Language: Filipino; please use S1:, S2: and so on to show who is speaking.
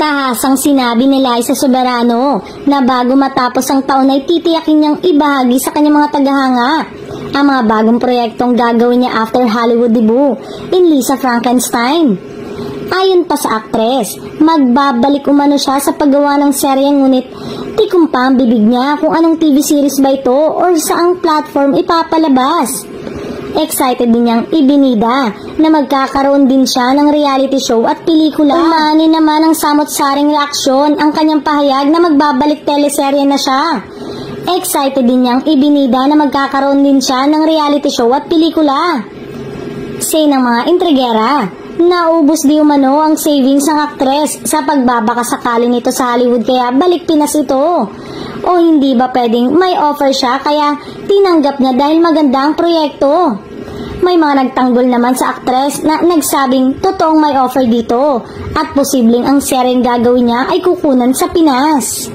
S1: Tahasang sinabi ni Liza Soberano na bago matapos ang taon ay titiyakin niyang ibahagi sa kanyang mga tagahanga ang mga bagong proyektong gagawin niya after Hollywood debut in Lisa Frankenstein. Ayon pa sa aktres, magbabalik umano siya sa paggawa ng serye ngunit tikom pa ang bibig niya kung anong TV series ba ito or saang platform ipapalabas. Excited din niyang ibinida na magkakaroon din siya ng reality show at pelikula. Umani naman ang samot-saring reaksyon ang kanyang pahayag na magbabalik teleserye na siya. Excited din niyang ibinida na magkakaroon din siya ng reality show at pelikula. Say ng mga intrigera, naubos di umano ang savings ng aktres sa pagbabaka sakali nito sa Hollywood kaya balik Pinas ito. O hindi ba pwedeng may offer siya kaya tinanggap niya dahil maganda ang proyekto? May mga nagtanggol naman sa aktres na nagsabing totoong may offer dito at posibleng ang seryeng gagawin niya ay kukunan sa Pinas.